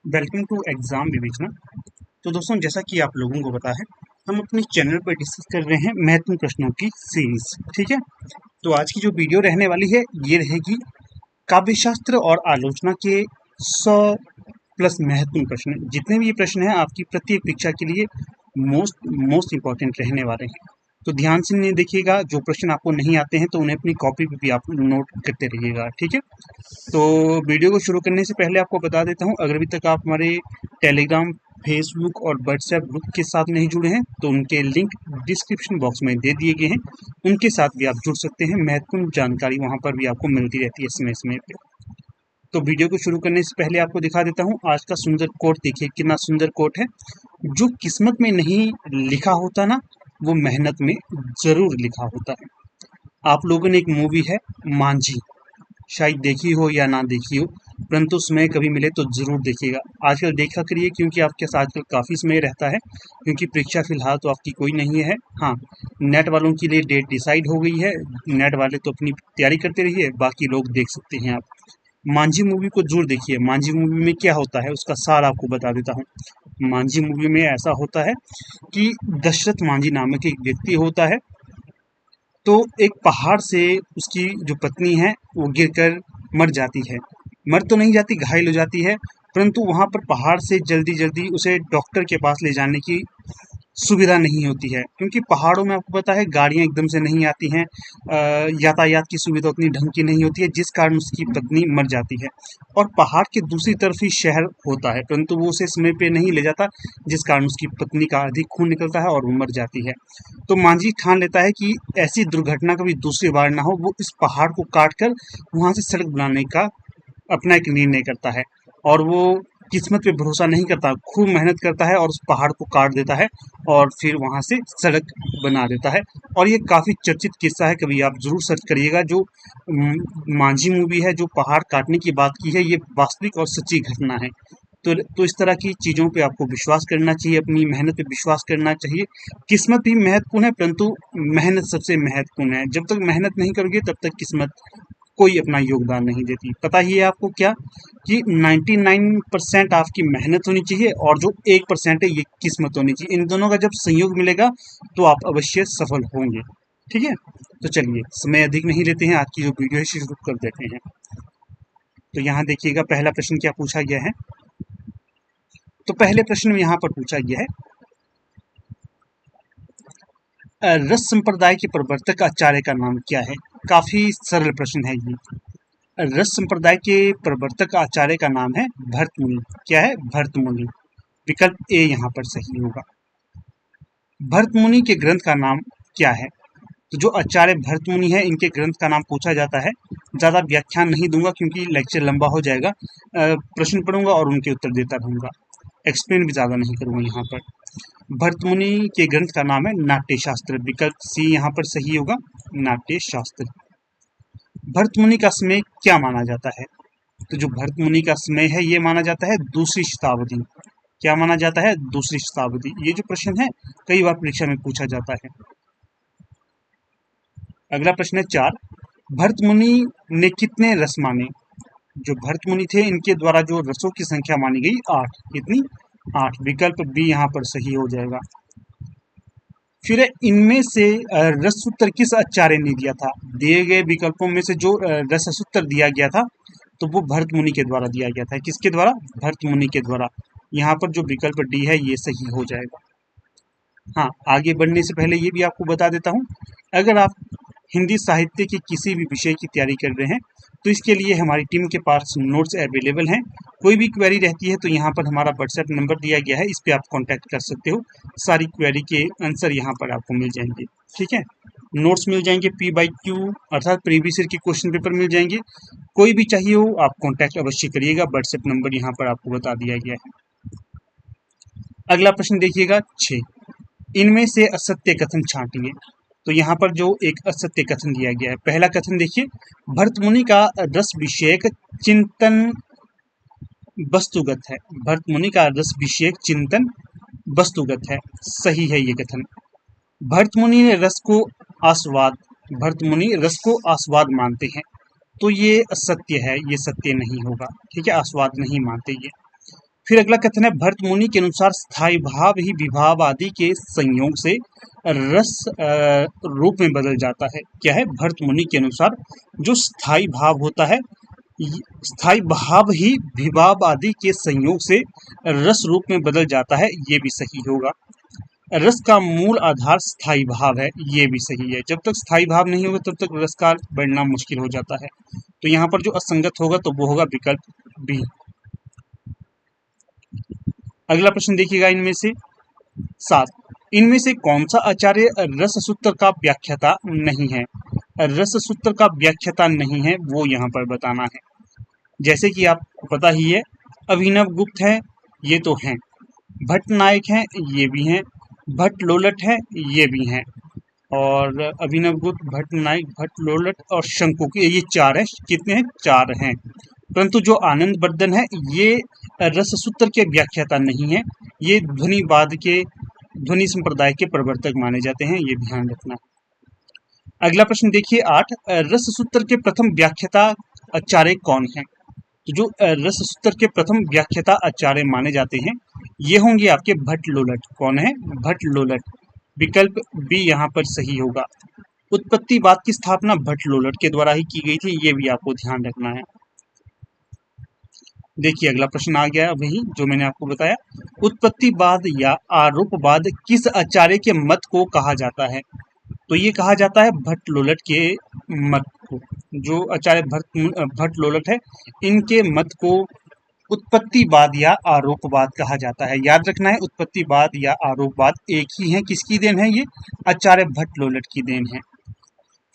Welcome to exam विवेचना। तो दोस्तों, जैसा कि आप लोगों को पता है, हम अपने चैनल पर डिस्कस कर रहे हैं महत्वपूर्ण प्रश्नों की सीरीज। ठीक है, तो आज की जो वीडियो रहने वाली है ये रहेगी काव्यशास्त्र और आलोचना के 100 प्लस महत्वपूर्ण प्रश्न। जितने भी ये प्रश्न हैं आपकी प्रत्येक परीक्षा के लिए मोस्ट इंपॉर्टेंट रहने वाले हैं। तो ध्यान से नहीं देखिएगा, जो प्रश्न आपको नहीं आते हैं तो उन्हें अपनी कॉपी पे भी आप नोट करते रहिएगा। ठीक है, तो वीडियो को शुरू करने से पहले आपको बता देता हूँ, अगर अभी तक आप हमारे टेलीग्राम, फेसबुक और व्हाट्सएप ग्रुप के साथ नहीं जुड़े हैं तो उनके लिंक डिस्क्रिप्शन बॉक्स में दे दिए गए हैं। उनके साथ भी आप जुड़ सकते हैं, महत्वपूर्ण जानकारी वहाँ पर भी आपको मिलती रहती है समय समय पे। तो वीडियो को शुरू करने से पहले आपको दिखा देता हूँ आज का सुंदर कोट। देखिए कितना सुंदर कोट है। जो किस्मत में नहीं लिखा होता ना, वो मेहनत में जरूर लिखा होता है। आप लोगों ने एक मूवी है मांझी, शायद देखी हो या ना देखी हो, परंतु समय कभी मिले तो जरूर देखिएगा। आजकल देखा करिए क्योंकि आपके साथ आजकल काफ़ी समय रहता है, क्योंकि परीक्षा फिलहाल तो आपकी कोई नहीं है। हाँ, नेट वालों के लिए डेट डिसाइड हो गई है। नेट वाले तो अपनी तैयारी करते रहिए, बाकी लोग देख सकते हैं। आप मांझी मूवी को जरूर देखिए। मांझी मूवी में क्या होता है उसका सार आपको बता देता हूँ। मांझी मूवी में ऐसा होता है कि दशरथ मांझी नामक एक व्यक्ति होता है। तो एक पहाड़ से उसकी जो पत्नी है वो गिरकर मर जाती है। मर तो नहीं जाती, घायल हो जाती है, परंतु वहां पर पहाड़ से जल्दी जल्दी उसे डॉक्टर के पास ले जाने की सुविधा नहीं होती है, क्योंकि पहाड़ों में आपको पता है गाड़ियां एकदम से नहीं आती हैं। यातायात की सुविधा उतनी ढंग की नहीं होती है, जिस कारण उसकी पत्नी मर जाती है। और पहाड़ के दूसरी तरफ ही शहर होता है, परंतु वो उसे समय पे नहीं ले जाता, जिस कारण उसकी पत्नी का अधिक खून निकलता है और वो मर जाती है। तो मांझी ठान लेता है कि ऐसी दुर्घटना कभी दूसरी बार ना हो। वो इस पहाड़ को काट कर वहां से सड़क बनाने का अपना एक निर्णय करता है, और वो किस्मत पे भरोसा नहीं करता, खूब मेहनत करता है और उस पहाड़ को काट देता है और फिर वहां से सड़क बना देता है। और ये काफी चर्चित किस्सा है, कभी आप जरूर सर्च करिएगा। जो मांझी मूवी है, जो पहाड़ काटने की बात की है, ये वास्तविक और सच्ची घटना है। तो इस तरह की चीजों पे आपको विश्वास करना चाहिए, अपनी मेहनत पे विश्वास करना चाहिए। किस्मत भी महत्वपूर्ण है, परंतु मेहनत सबसे महत्वपूर्ण है। जब तक मेहनत नहीं करोगे तब तक किस्मत कोई अपना योगदान नहीं देती। पता ही है आपको क्या, कि 99% आपकी मेहनत होनी चाहिए और जो 1% है ये किस्मत होनी चाहिए। इन दोनों का जब संयोग मिलेगा तो आप अवश्य सफल होंगे। ठीक है, तो चलिए समय अधिक नहीं लेते हैं, आज की जो वीडियो है शुरू कर देते हैं। तो यहाँ देखिएगा पहला प्रश्न क्या पूछा गया है। तो पहले प्रश्न में यहाँ पर पूछा गया है, रस संप्रदाय के प्रवर्तक आचार्य का नाम क्या है। काफी सरल प्रश्न है ये। रस संप्रदाय के प्रवर्तक आचार्य का नाम है भरत मुनि। क्या है? भरत मुनि। विकल्प ए यहाँ पर सही होगा। भरत मुनि के ग्रंथ का नाम क्या है? तो जो आचार्य भरत मुनि है, इनके ग्रंथ का नाम पूछा जाता है। ज्यादा व्याख्यान नहीं दूंगा क्योंकि लेक्चर लंबा हो जाएगा। प्रश्न पढ़ूंगा और उनके उत्तर देता रहूंगा, एक्सप्लेन भी ज्यादा नहीं करूंगा यहाँ पर। भरत मुनि के ग्रंथ का नाम है नाट्य शास्त्र। विकल्प सी यहाँ पर सही होगा, नाट्य शास्त्र। भरत मुनि का समय क्या माना जाता है? तो जो भरत मुनि का समय है ये माना जाता है दूसरी शताब्दी। क्या माना जाता है? दूसरी शताब्दी। ये जो प्रश्न है कई बार परीक्षा में पूछा जाता है। अगला प्रश्न है 4। भरत मुनि ने कितने रस माने? जो भरत मुनि थे इनके द्वारा जो रसों की संख्या मानी गई 8। कितनी? 8। विकल्प बी यहाँ पर सही हो जाएगा। फिर इनमें से रसूत्तर किस आचार्य ने दिया था? दिए गए विकल्पों में से जो रससूत्र दिया गया था तो वो भरत मुनि के द्वारा दिया गया था। किसके द्वारा? भरत मुनि के द्वारा। यहाँ पर जो विकल्प डी है ये सही हो जाएगा। हाँ, आगे बढ़ने से पहले ये भी आपको बता देता हूँ, अगर आप हिंदी साहित्य के किसी भी विषय की तैयारी कर रहे हैं तो इसके लिए हमारी टीम के पास नोट्स अवेलेबल हैं। कोई भी क्वेरी रहती है तो यहाँ पर हमारा व्हाट्सएप नंबर दिया गया है, इस पे आप कांटेक्ट कर सकते हो। सारी क्वेरी के आंसर यहाँ पर आपको मिल जाएंगे। ठीक है, नोट्स मिल जाएंगे, P/Q अर्थात प्रीवियस ईयर के क्वेश्चन पेपर मिल जाएंगे। कोई भी चाहिए हो आप कांटेक्ट अवश्य करिएगा, व्हाट्सएप नंबर यहाँ पर आपको बता दिया गया है। अगला प्रश्न देखिएगा 6। इनमें से असत्य कथन छांटिए। तो यहाँ पर जो एक असत्य कथन दिया गया है, पहला कथन देखिए, भरत मुनि का रस विषयक चिंतन वस्तुगत है। भरत मुनि का रस विषयक चिंतन वस्तुगत है। सही है ये कथन। भरत मुनि ने रस को आस्वाद, भरत मुनि रस को आस्वाद मानते हैं। तो ये असत्य है, ये सत्य नहीं होगा। ठीक है, आस्वाद नहीं मानते ये। फिर अगला कथन है भरत मुनि के अनुसार स्थायी भाव ही विभाव आदि के संयोग से रस रूप में बदल जाता है। क्या है? भरत मुनि के अनुसार जो स्थायी भाव होता है, स्थायी भाव ही विभाव आदि के संयोग से रस रूप में बदल जाता है, ये भी सही होगा। रस का मूल आधार स्थायी भाव है, ये भी सही है। जब तक स्थायी भाव नहीं होगा तब तक रस का बढ़ना मुश्किल हो जाता है। तो यहाँ पर जो असंगत होगा तो वो होगा विकल्प बी। अगला प्रश्न देखिएगा इनमें से 7, इनमें से कौन सा आचार्य रस सूत्र का व्याख्याता नहीं है? रस सूत्र का व्याख्याता नहीं है वो यहाँ पर बताना है। जैसे कि आपको पता ही है, अभिनव गुप्त है, ये तो हैं, भट्ट नायक हैं, ये भी हैं, भट्ट लोलट है, ये भी हैं, और अभिनव गुप्त, भट्ट नायक, भट्ट लोलट और शंकुक, ये 4 है। कितने हैं? 4 हैं। परंतु जो आनंद वर्धन है ये रस सूत्र के व्याख्याता नहीं है, ये ध्वनिवाद के, ध्वनि संप्रदाय के प्रवर्तक माने जाते हैं, ये ध्यान रखना। अगला प्रश्न देखिए 8, रस सूत्र के प्रथम व्याख्याता आचार्य कौन है? तो जो रस सूत्र के प्रथम व्याख्याता आचार्य माने जाते हैं ये होंगे आपके भट्ट लोलट। कौन है? भट्ट लोलट। विकल्प बी यहाँ पर सही होगा। उत्पत्तिवाद की स्थापना भट्ट लोलट के द्वारा ही की गई थी, ये भी आपको ध्यान रखना है। देखिए अगला प्रश्न आ गया वही जो मैंने आपको बताया, उत्पत्तिवाद या आरोपवाद किस आचार्य के मत को कहा जाता है? तो ये कहा जाता है भट्ट लोलट के मत को। जो आचार्य भट्ट लोलट है इनके मत को उत्पत्तिवाद या आरोपवाद कहा जाता है। याद रखना है, उत्पत्तिवाद या आरोपवाद एक ही है। किसकी देन है? ये आचार्य भट्ट लोलट की देन है।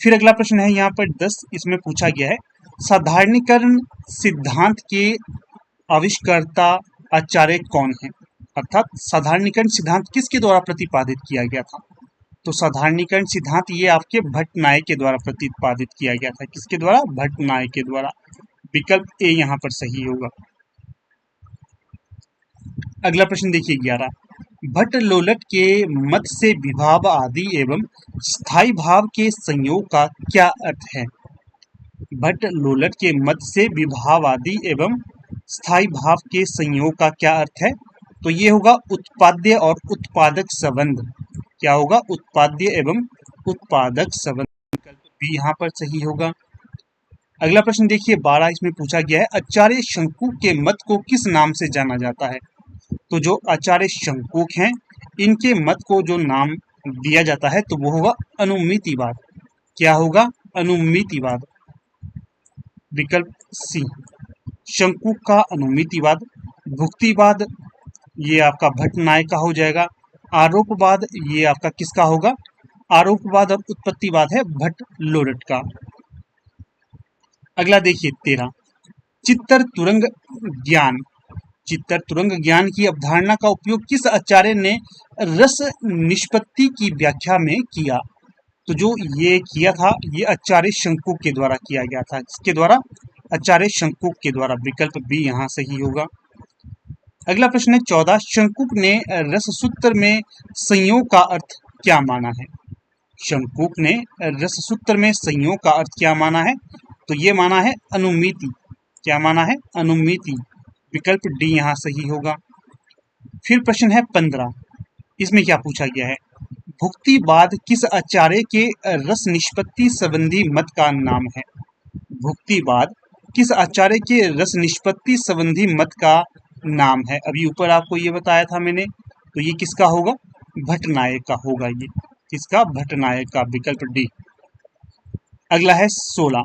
फिर अगला प्रश्न है यहाँ पर 10, इसमें पूछा गया है साधारणीकरण सिद्धांत के आविष्कर्ता आचार्य कौन है? अर्थात साधारणीकरण सिद्धांत किसके द्वारा प्रतिपादित किया गया था? तो साधारणीकरण सिद्धांत ये आपके भट्ट नायक के द्वारा प्रतिपादित किया गया था। किसके द्वारा? भट्ट नायक के द्वारा। विकल्प ए यहाँ पर सही होगा। अगला प्रश्न देखिए 11, भट्ट लोलट के मत से विभाव आदि एवं स्थायी भाव के संयोग का क्या अर्थ है? भट्ट लोलट के मत से विभाव आदि एवं स्थायी भाव के संयोग का क्या अर्थ है? तो ये होगा उत्पाद्य और उत्पादक संबंध। क्या होगा? उत्पाद्य एवं उत्पादक संबंध। विकल्प बी यहाँ पर सही होगा। अगला प्रश्न देखिए 12, इसमें पूछा गया है आचार्य शंकुक के मत को किस नाम से जाना जाता है? तो जो आचार्य शंकुक हैं इनके मत को जो नाम दिया जाता है तो वो होगा अनुमितिवाद। क्या होगा? अनुमितिवाद। विकल्प सी, शंकुक का अनुमितिवाद। भुक्तिवाद ये आपका भट्ट नायक का हो जाएगा। आरोपवाद ये आपका किसका होगा? आरोपवाद और उत्पत्तिवाद है भट्ट लोलट का। अगला देखिए 13, चित्तर तुरंग ज्ञान। चित्तर तुरंग ज्ञान की अवधारणा का उपयोग किस आचार्य ने रस निष्पत्ति की व्याख्या में किया? तो जो ये किया था ये आचार्य शंकुक के द्वारा किया गया था। किसके द्वारा? आचार्य शंकुक के द्वारा। विकल्प बी यहाँ सही होगा। अगला प्रश्न है 14, शंकुक ने रस सूत्र में संयोग का अर्थ क्या माना है? शंकुक ने रस सूत्र में संयोग का अर्थ क्या माना है? तो ये माना है अनुमिति। क्या माना है? अनुमिति। विकल्प डी यहाँ सही होगा। फिर प्रश्न है 15, इसमें क्या पूछा गया है? भुक्तिवाद किस आचार्य के रस निष्पत्ति संबंधी मत का नाम है? भुक्तिवाद किस आचार्य के रस निष्पत्ति संबंधी मत का नाम है? अभी ऊपर आपको ये बताया था मैंने, तो ये किसका होगा? भट्ट नायक का होगा। ये किसका? भट्ट नायक का। विकल्प डी। अगला है 16,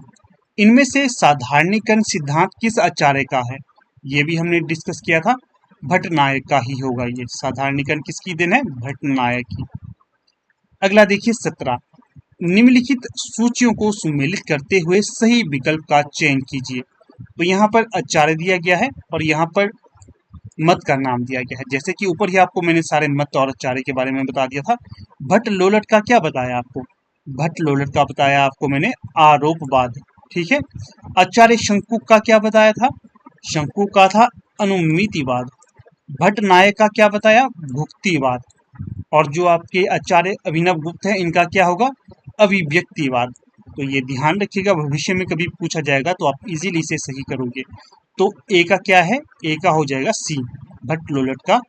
इनमें से साधारणीकरण सिद्धांत किस आचार्य का है? ये भी हमने डिस्कस किया था, भट्ट नायक का ही होगा। ये साधारणीकरण किसकी देन है? भट्ट नायक की। अगला देखिए 17, निम्नलिखित सूचियों को सुमेलित करते हुए सही विकल्प का चयन कीजिए। तो यहाँ पर आचार्य दिया गया है और यहाँ पर मत का नाम दिया गया है। जैसे कि ऊपर ही आपको मैंने सारे मत और आचार्य के बारे में बता दिया था। भट्ट लोलट का क्या बताया आपको? भट्ट लोलट का बताया आपको मैंने आरोपवाद। ठीक है। आचार्य शंकुक का क्या बताया था? शंकुक का था अनुमितिवाद। भट्ट नायक का क्या बताया? भुक्तिवाद। और जो आपके आचार्य अभिनव गुप्त है इनका क्या होगा? अभिव्यक्तिवाद। तो ये ध्यान रखिएगा, भविष्य में कभी पूछा जाएगा तो आप इजीली इसे सही करोगे। तो ए का क्या है? ए का हो जाएगा सी, भट्ट लोलट का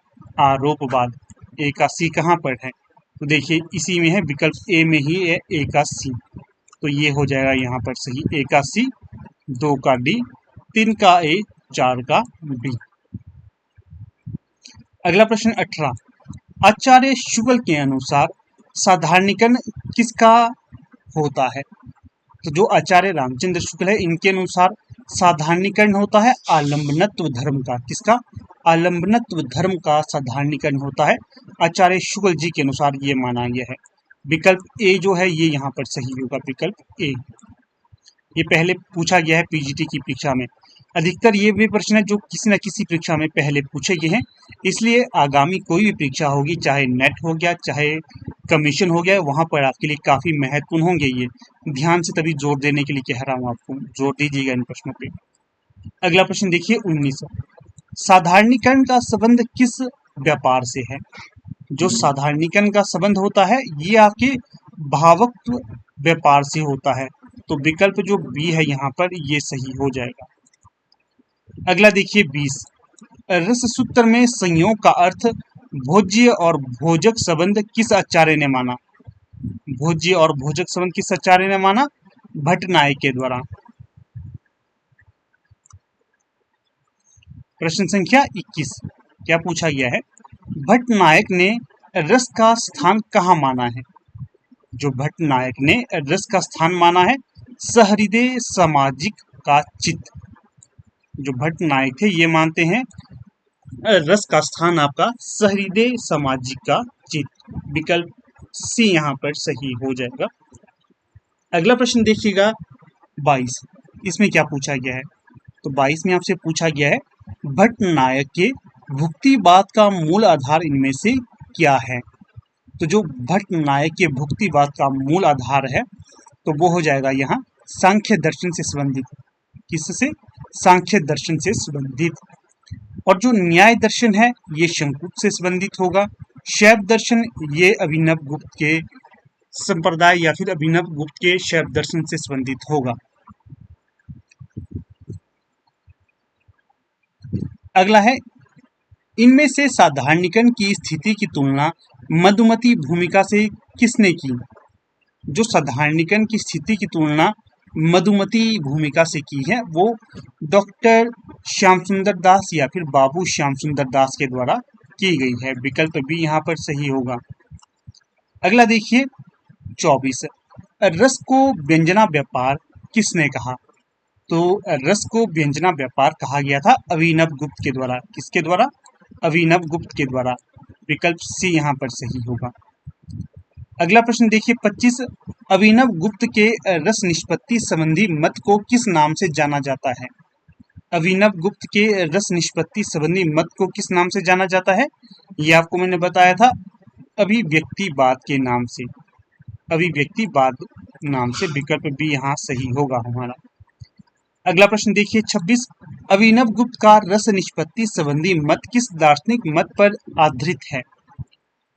आरोपवाद। ए का सी कहाँ पर है? तो देखिए इसी में है, विकल्प ए में ही है ए का सी। तो ये हो जाएगा यहाँ पर सही, ए का सी, 2 का डी, 3 का ए, 4 का बी। अगला प्रश्न 18, आचार्य शुक्ल के अनुसार साधारणीकरण किसका होता है? तो जो आचार्य रामचंद्र शुक्ल है इनके अनुसार साधारणीकरण होता है आलंबनत्व धर्म का। किसका? आलंबनत्व धर्म का साधारणीकरण होता है आचार्य शुक्ल जी के अनुसार, ये माना गया है। विकल्प ए जो है ये यहाँ पर सही होगा, विकल्प ए। ये पहले पूछा गया है पीजीटी की परीक्षा में। अधिकतर ये भी प्रश्न है जो किसी न किसी परीक्षा में पहले पूछे गए हैं, इसलिए आगामी कोई भी परीक्षा होगी, चाहे नेट हो गया चाहे कमीशन हो गया, वहां पर आपके लिए काफी महत्वपूर्ण होंगे। ये ध्यान से तभी जोर देने के लिए कह रहा हूँ आपको, जोर दीजिएगा इन प्रश्नों पे। अगला प्रश्न देखिए 19, साधारणीकरण का संबंध किस व्यापार से है? जो साधारणीकरण का संबंध होता है ये आपके भावत्व व्यापार से होता है। तो विकल्प जो बी है यहाँ पर ये सही हो जाएगा। अगला देखिए 20, रस सूत्र में संयोग का अर्थ भोज्य और भोजक संबंध किस आचार्य ने माना? भोज्य और भोजक संबंध किस आचार्य ने माना? भट्टनायक के द्वारा। प्रश्न संख्या 21, क्या पूछा गया है? भट्टनायक ने रस का स्थान कहाँ माना है? जो भट्टनायक ने रस का स्थान माना है सहृदय सामाजिक का चित्त। जो भट्टनायक थे ये मानते हैं रस का स्थान आपका सहृदय सामाजिक का चित्त। विकल्प सी यहाँ पर सही हो जाएगा। अगला प्रश्न देखिएगा 22, इसमें क्या पूछा गया है? तो 22 में आपसे पूछा गया है भट्टनायक के भुक्तिवाद का मूल आधार इनमें से क्या है? तो जो भट्टनायक के भुक्तिवाद का मूल आधार है तो वो हो जाएगा यहाँ सांख्य दर्शन से संबंधित। किससे? सांख्य दर्शन से संबंधित। और जो न्याय दर्शन है ये शंकुत से संबंधित होगा। शैव दर्शन ये अभिनव गुप्त के संप्रदाय या फिर अभिनव गुप्त के शैव दर्शन से संबंधित होगा। अगला है, इनमें से साधारणीकरण की स्थिति की तुलना मधुमती भूमिका से किसने की? जो साधारणीकरण की स्थिति की तुलना मधुमती भूमिका से की है वो डॉक्टर श्याम सुंदर दास या फिर बाबू श्याम सुंदर दास के द्वारा की गई है। विकल्प भी यहाँ पर सही होगा। अगला देखिए 24, रस को व्यंजना व्यापार किसने कहा? तो रस को व्यंजना व्यापार कहा गया था अभिनव गुप्त के द्वारा। किसके द्वारा? अभिनव गुप्त के द्वारा। विकल्प सी यहाँ पर सही होगा। अगला प्रश्न देखिए 25, अभिनव गुप्त के रस निष्पत्ति संबंधी मत को किस नाम से जाना जाता है? अभिनव गुप्त के रस निष्पत्ति संबंधी मत को किस नाम से जाना जाता है? ये आपको मैंने बताया था अभिव्यक्तिवाद के नाम से, अभिव्यक्तिवाद नाम से। विकल्प भी यहाँ सही होगा हमारा। अगला प्रश्न देखिए 26, अभिनव गुप्त का रस निष्पत्ति संबंधी मत किस दार्शनिक मत पर आधारित है?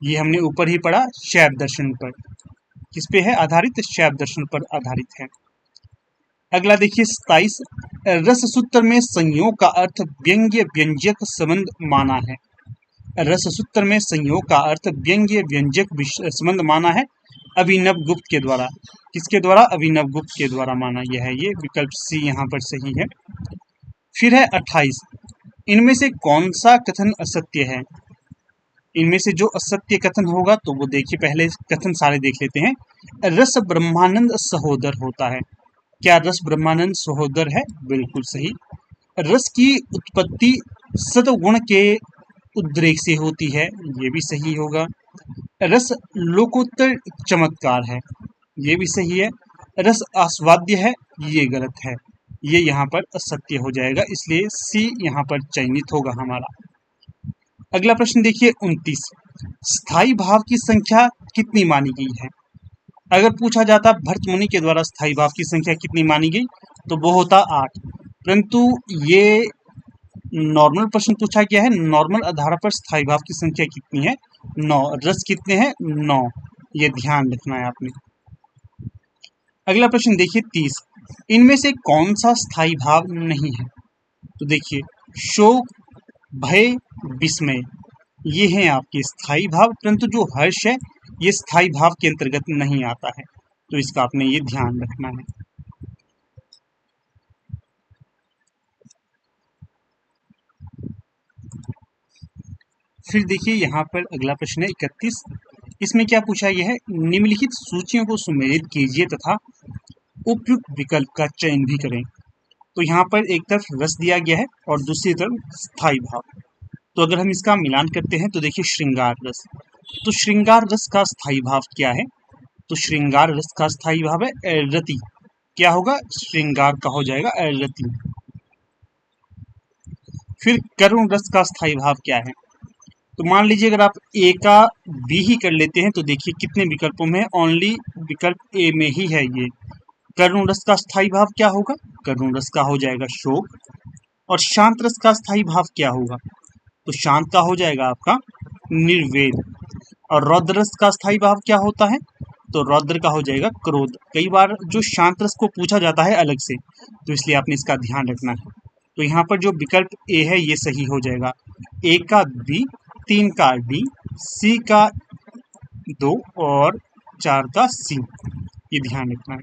ये हमने ऊपर ही पढ़ा, शैव दर्शन पर। किस पे है आधारित? शैव दर्शन पर आधारित है। अगला देखिए 27, रस सूत्र में संयोग का अर्थ व्यंग्य व्यंजक संबंध माना है। रस सूत्र में संयोग का अर्थ व्यंग्य व्यंजक संबंध माना है अभिनव गुप्त के द्वारा। किसके द्वारा? अभिनव गुप्त के द्वारा माना गया है ये। विकल्प सी यहाँ पर सही है। फिर है 28, इनमें से कौन सा कथन असत्य है? इनमें से जो असत्य कथन होगा तो वो देखिए, पहले कथन सारे देख लेते हैं। रस ब्रह्मानंद सहोदर होता है। क्या रस ब्रह्मानंद सहोदर है? बिल्कुल सही। रस की उत्पत्ति सतगुण के उद्रेक से होती है, ये भी सही होगा। रस लोकोत्तर चमत्कार है, ये भी सही है। रस आस्वाद्य है, ये गलत है, ये यहाँ पर असत्य हो जाएगा, इसलिए सी यहाँ पर चयनित होगा हमारा। अगला प्रश्न देखिए 29, स्थायी भाव की संख्या कितनी मानी गई है? अगर पूछा जाता भर्त मुनि के द्वारा स्थायी भाव की संख्या कितनी मानी गई तो वो होता 8, परंतु ये नॉर्मल प्रश्न पूछा गया है। नॉर्मल आधार पर स्थायी भाव की संख्या कितनी है? 9। रस कितने हैं? 9। ये ध्यान रखना है आपने। अगला प्रश्न देखिए 30, इनमें से कौन सा स्थायी भाव नहीं है? तो देखिए शोक, भय, विस्मय, ये हैं आपके स्थायी भाव, परंतु जो हर्ष है ये स्थायी भाव के अंतर्गत नहीं आता है, तो इसका आपने ये ध्यान रखना है। फिर देखिए यहाँ पर अगला प्रश्न है 31। इसमें क्या पूछा गया है, निम्नलिखित सूचियों को सुमेलित कीजिए तथा उपयुक्त विकल्प का चयन भी करें। तो यहाँ पर एक तरफ रस दिया गया है और दूसरी तरफ स्थायी भाव। तो अगर हम इसका मिलान करते हैं तो देखिए श्रृंगार रस, तो श्रृंगार रस का स्थायी भाव क्या है, तो श्रृंगार रस का स्थायी भाव है रति। क्या होगा, श्रृंगार का हो जाएगा रति। फिर करुण रस का स्थायी भाव क्या है, तो मान लीजिए अगर आप ए का बी ही कर लेते हैं तो देखिए कितने विकल्पों में, ओनली विकल्प ए में ही है ये। करुण रस का स्थायी भाव क्या होगा, करुण रस का हो जाएगा शोक। और शांत रस का स्थायी भाव क्या होगा, तो शांत का हो जाएगा आपका निर्वेद। और रौद्र रस का स्थायी भाव क्या होता है, तो रौद्र का हो जाएगा क्रोध। कई बार जो शांत रस को पूछा जाता है अलग से, तो इसलिए आपने इसका ध्यान रखना है। तो यहाँ पर जो विकल्प ए है ये सही हो जाएगा, ए का बी, 3 का डी, सी का 2 और 4 का सी, ये ध्यान रखना है।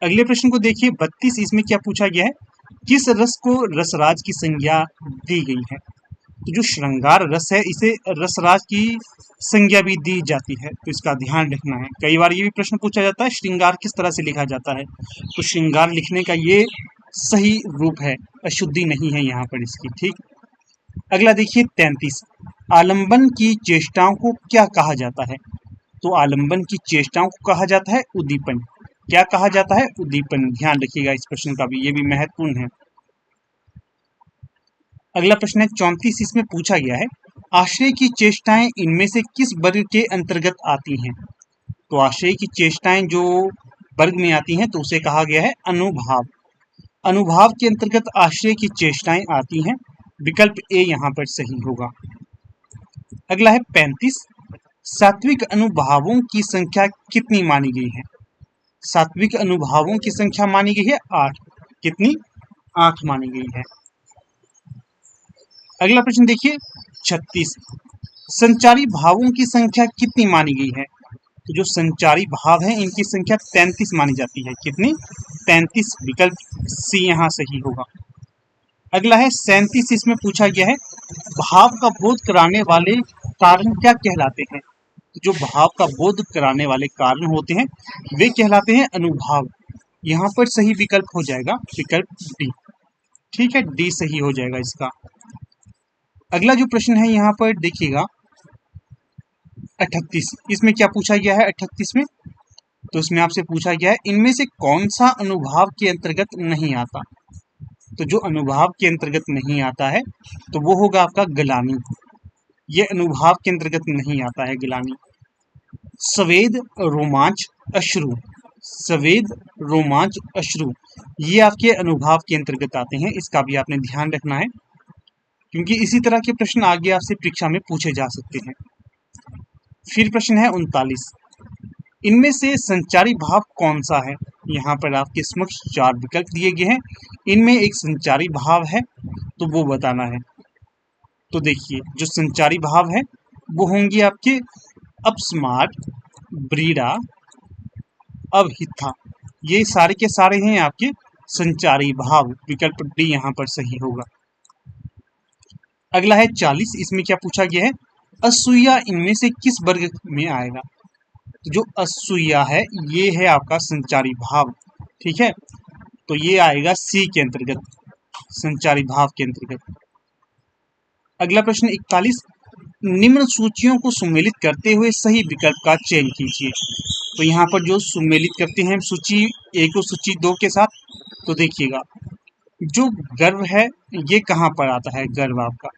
अगले प्रश्न को देखिए 32। इसमें क्या पूछा गया है, किस रस को रसराज की संज्ञा दी गई है। तो जो श्रृंगार रस है इसे रसराज की संज्ञा भी दी जाती है, तो इसका ध्यान रखना है। कई बार ये भी प्रश्न पूछा जाता है श्रृंगार किस तरह से लिखा जाता है, तो श्रृंगार लिखने का ये सही रूप है, अशुद्धि नहीं है यहाँ पर इसकी, ठीक। अगला देखिए 33। आलंबन की चेष्टाओं को क्या कहा जाता है, तो आलंबन की चेष्टाओं को कहा जाता है उद्दीपन। क्या कहा जाता है, उद्दीपन। ध्यान रखिएगा इस प्रश्न का भी, ये भी महत्वपूर्ण है। अगला प्रश्न है 34। इसमें पूछा गया है, आश्रय की चेष्टाएं इनमें से किस वर्ग के अंतर्गत आती हैं। तो आश्रय की चेष्टाएं जो वर्ग में आती हैं तो उसे कहा गया है अनुभाव। अनुभाव के अंतर्गत आश्रय की चेष्टाएं आती हैं, विकल्प ए यहाँ पर सही होगा। अगला है 35। सात्विक अनुभावों की संख्या कितनी मानी गई है। सात्विक अनुभावों की संख्या मानी गई है 8। कितनी, 8 मानी गई है। अगला प्रश्न देखिए 36। संचारी भावों की संख्या कितनी मानी गई है। तो जो संचारी भाव है इनकी संख्या 33 मानी जाती है। कितनी, 33, विकल्प सी यहाँ सही होगा। अगला है 37। इसमें पूछा गया है, भाव का बोध कराने वाले कारण क्या कहलाते हैं। जो भाव का बोध कराने वाले कारण होते हैं वे कहलाते हैं अनुभाव। यहाँ पर सही विकल्प हो जाएगा विकल्प डी, ठीक है, डी सही हो जाएगा इसका। अगला जो प्रश्न है यहाँ पर देखिएगा 38। इसमें क्या पूछा गया है 38 में, तो इसमें आपसे पूछा गया है इनमें से कौन सा अनुभाव के अंतर्गत नहीं आता। तो जो अनुभाव के अंतर्गत नहीं आता है तो वो होगा आपका ग्लानि। ये अनुभाव के अंतर्गत नहीं आता है ग्लानि। स्वेद, रोमांच, अश्रु, स्वेद, रोमांच, अश्रु, ये आपके अनुभाव के अंतर्गत आते हैं। इसका भी आपने ध्यान रखना है क्योंकि इसी तरह के प्रश्न आगे आपसे परीक्षा में पूछे जा सकते हैं। फिर प्रश्न है 39। इनमें से संचारी भाव कौन सा है। यहाँ पर आपके समक्ष 4 विकल्प दिए गए हैं, इनमें एक संचारी भाव है तो वो बताना है। तो देखिए जो संचारी भाव है वो होंगे आपके अपस्मार्ट, ब्रीडा, अवहिथा, ये सारे के सारे हैं आपके संचारी भाव। विकल्प डी यहाँ पर सही होगा। अगला है 40। इसमें क्या पूछा गया है, असूया इनमें से किस वर्ग में आएगा। तो जो असूया है ये है आपका संचारी भाव, ठीक है, तो ये आएगा सी के अंतर्गत, संचारी भाव के अंतर्गत। अगला प्रश्न 41। निम्न सूचियों को सुमेलित करते हुए सही विकल्प का चयन कीजिए। तो यहाँ पर जो सुमेलित करते हैं सूची 1 और सूची 2 के साथ, तो देखिएगा जो गर्व है ये कहाँ पर आता है, गर्व आपका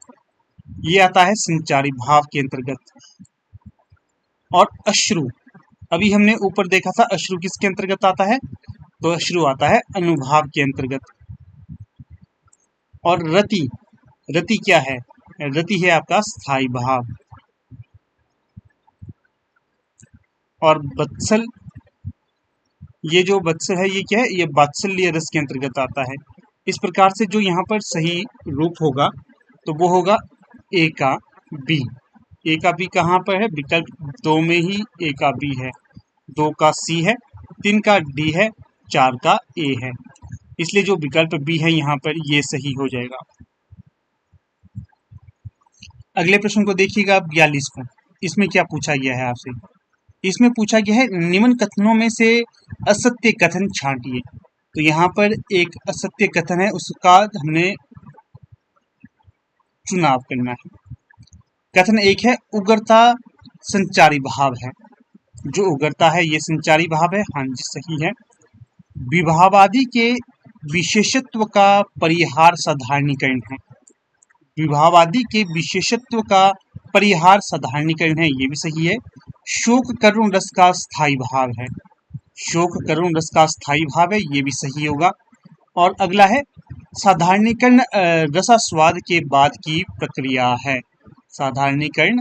ये आता है संचारी भाव के अंतर्गत। और अश्रु, अभी हमने ऊपर देखा था अश्रु किसके अंतर्गत आता है, तो अश्रु आता है अनुभाव के अंतर्गत। और रति, रति क्या है, रति है आपका स्थायी भाव। और वत्सल, ये जो वत्सल है ये क्या है, ये वात्सल्य रस के अंतर्गत आता है। इस प्रकार से जो यहाँ पर सही रूप होगा तो वो होगा ए का बी। ए का बी कहाँ पर है? विकल्प 2 में ही ए का बी है। 2 का सी है, 3 का डी है, 4 का ए है। इसलिए जो विकल्प बी है यहाँ पर ये सही हो जाएगा। अगले प्रश्न को देखिएगा 42 को। इसमें क्या पूछा गया है आपसे? इसमें पूछा गया है निम्न कथनों में से असत्य कथन छांटिए। तो यहाँ पर एक असत्य कथन है, उसका हमने चुनाव करना है। कथन एक है उग्रता संचारी भाव है। जो उग्रता है ये संचारी भाव है, हाँ जी सही है। विभावादि के विशेषत्व का परिहार साधारणीकरण है। विभावादि के विशेषत्व का परिहार साधारणीकरण है, ये भी सही है। शोक करुण रस का स्थायी भाव है। शोक करुण रस का स्थायी भाव है, ये भी सही होगा। और अगला है साधारणीकरण रसास्वाद के बाद की प्रक्रिया है। साधारणीकरण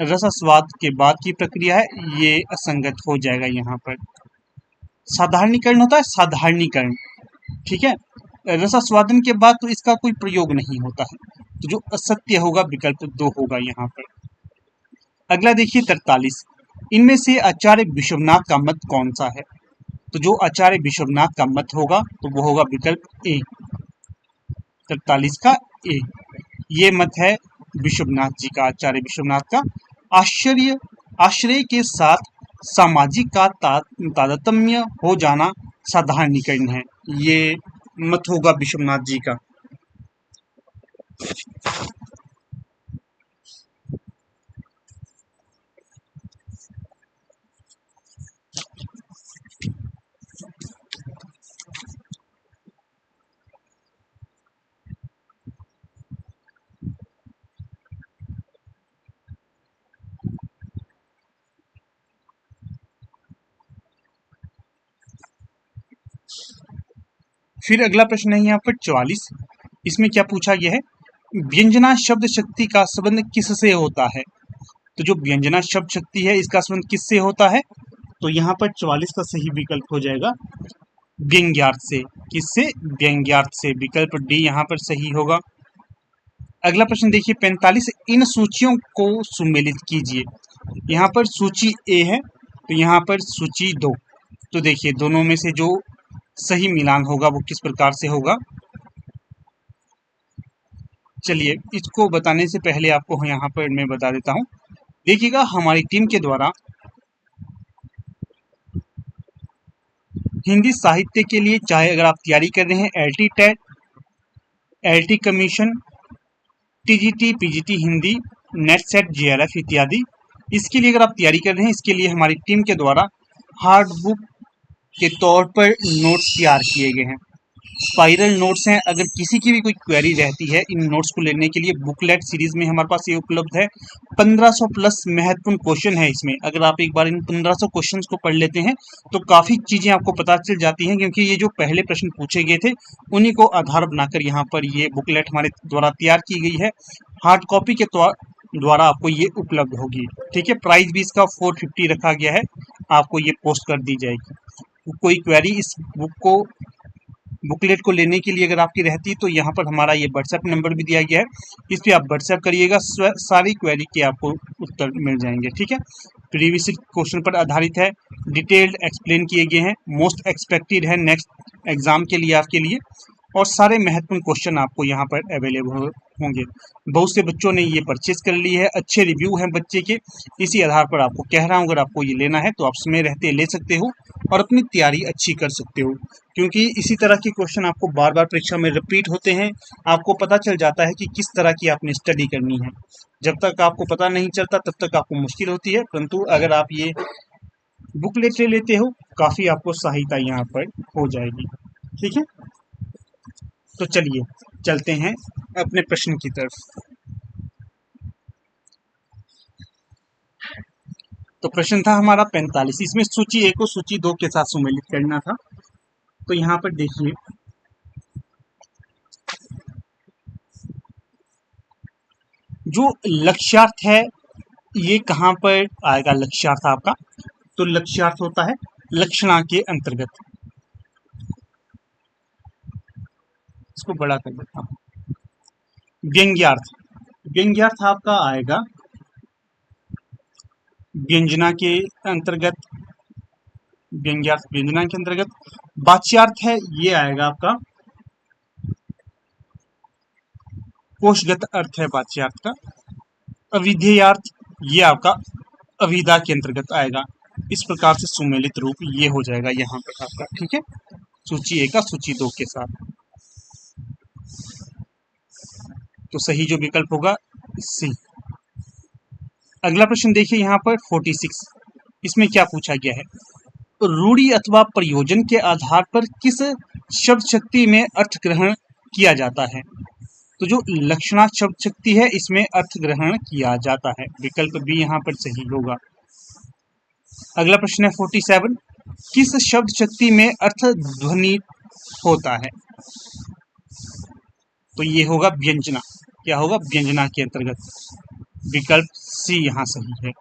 रसास्वाद के बाद की प्रक्रिया है, ये असंगत हो जाएगा। यहाँ पर साधारणीकरण होता है साधारणीकरण, ठीक है। रसास्वादन के बाद तो इसका कोई प्रयोग नहीं होता है, तो जो असत्य होगा विकल्प 2 होगा यहाँ पर। अगला देखिए 43। इनमें से आचार्य विश्वनाथ का मत कौन सा है? तो जो आचार्य विश्वनाथ का मत होगा तो वो होगा विकल्प ए, 43 का ए। ये मत है विश्वनाथ जी का, आचार्य विश्वनाथ का। आश्रय के साथ सामाजिक का तारतम्य हो जाना साधारणीकरण है, ये मत होगा विश्वनाथ जी का। फिर अगला प्रश्न है यहाँ पर 44। इसमें क्या पूछा गया है? व्यंजना शब्द शक्ति का संबंध किससे होता है? तो जो व्यंजना शब्द शक्ति है इसका संबंध किससे होता है? तो यहाँ पर 44 का सही विकल्प हो जाएगा व्यंग्यार्थ से। किससे? व्यंग्यार्थ से। विकल्प डी यहाँ पर सही होगा। अगला प्रश्न देखिए 45। इन सूचियों को सुमेलित कीजिए। यहाँ पर सूची ए है, तो यहाँ पर सूची 2। तो देखिए दोनों में से जो सही मिलान होगा वो किस प्रकार से होगा। चलिए इसको बताने से पहले आपको यहाँ पर मैं बता देता हूँ। देखिएगा हमारी टीम के द्वारा हिंदी साहित्य के लिए, चाहे अगर आप तैयारी कर रहे हैं LT TET, LT commission, TGT, PGT Hindi, NET SET, JRF इत्यादि, इसके लिए अगर आप तैयारी कर रहे हैं, इसके लिए हमारी टीम के द्वारा हार्ड बुक के तौर पर नोट्स तैयार किए गए हैं। स्पाइरल नोट्स हैं। अगर किसी की भी कोई क्वेरी रहती है इन नोट्स को लेने के लिए, बुकलेट सीरीज में हमारे पास ये उपलब्ध है। 1500 प्लस महत्वपूर्ण क्वेश्चन है इसमें। अगर आप एक बार इन 1500 क्वेश्चन को पढ़ लेते हैं तो काफी चीजें आपको पता चल जाती हैं, क्योंकि ये जो पहले प्रश्न पूछे गए थे उन्हीं को आधार बनाकर यहाँ पर ये बुकलेट हमारे द्वारा तैयार की गई है। हार्ड कॉपी के द्वारा आपको ये उपलब्ध होगी, ठीक है। प्राइस भी इसका 450 रखा गया है, आपको ये पोस्ट कर दी जाएगी। कोई क्वेरी इस बुकलेट को लेने के लिए अगर आपकी रहती है तो यहाँ पर हमारा ये व्हाट्सएप नंबर भी दिया गया है, इस पर आप व्हाट्सएप करिएगा, सारी क्वेरी के आपको उत्तर मिल जाएंगे, ठीक है। प्रीवियस क्वेश्चन पर आधारित है, डिटेल्ड एक्सप्लेन किए गए हैं, मोस्ट एक्सपेक्टेड है नेक्स्ट एग्जाम के लिए आपके लिए, और सारे महत्वपूर्ण क्वेश्चन आपको यहाँ पर अवेलेबल होंगे। बहुत से बच्चों ने ये परचेज कर ली है, अच्छे रिव्यू हैं बच्चे के, इसी आधार पर आपको कह रहा हूँ अगर आपको ये लेना है तो आप समय रहते ले सकते हो और अपनी तैयारी अच्छी कर सकते हो, क्योंकि इसी तरह के क्वेश्चन आपको बार बार परीक्षा में रिपीट होते हैं। आपको पता चल जाता है कि किस तरह की आपने स्टडी करनी है। जब तक आपको पता नहीं चलता तब तक आपको मुश्किल होती है, परंतु अगर आप ये बुकलेट ले लेते हो काफ़ी आपको सहायता यहाँ पर हो जाएगी, ठीक है। तो चलिए चलते हैं अपने प्रश्न की तरफ। तो प्रश्न था हमारा 45। इसमें सूची ए को सूची 2 के साथ सुमेलित करना था। तो यहाँ पर देखिए जो लक्ष्यार्थ है ये कहाँ पर आएगा? लक्ष्यार्थ आपका, तो लक्ष्यार्थ होता है लक्षणा के अंतर्गत। इसको बड़ा कर देता हूँ। व्यंग्यार्थ, व्यंग्यार्थ आपका आएगा व्यंजना के अंतर्गत, व्यंग्यार्थ व्यंजना के अंतर्गत। वाच्यार्थ है ये आएगा आपका कोशगत अर्थ है वाच्यार्थ का। अविधेयार्थ ये आपका अविदा के अंतर्गत आएगा। इस प्रकार से सुमेलित रूप ये हो जाएगा यहाँ पर आपका, ठीक है, सूची 1 का सूची 2 के साथ। तो सही जो विकल्प होगा सी। अगला प्रश्न देखिए यहाँ पर 46, इसमें क्या पूछा गया है, रूढ़ि अथवा प्रयोजन के आधार पर किस शब्द शक्ति में अर्थ ग्रहण किया जाता है। तो जो लक्षणा शब्द शक्ति है इसमें अर्थ ग्रहण किया जाता है, विकल्प बी यहाँ पर सही होगा। अगला प्रश्न है 47, किस शब्द शक्ति में अर्थ ध्वनि होता है। तो ये होगा व्यंजना, क्या होगा, व्यंजना के अंतर्गत, विकल्प सी यहाँ सही है।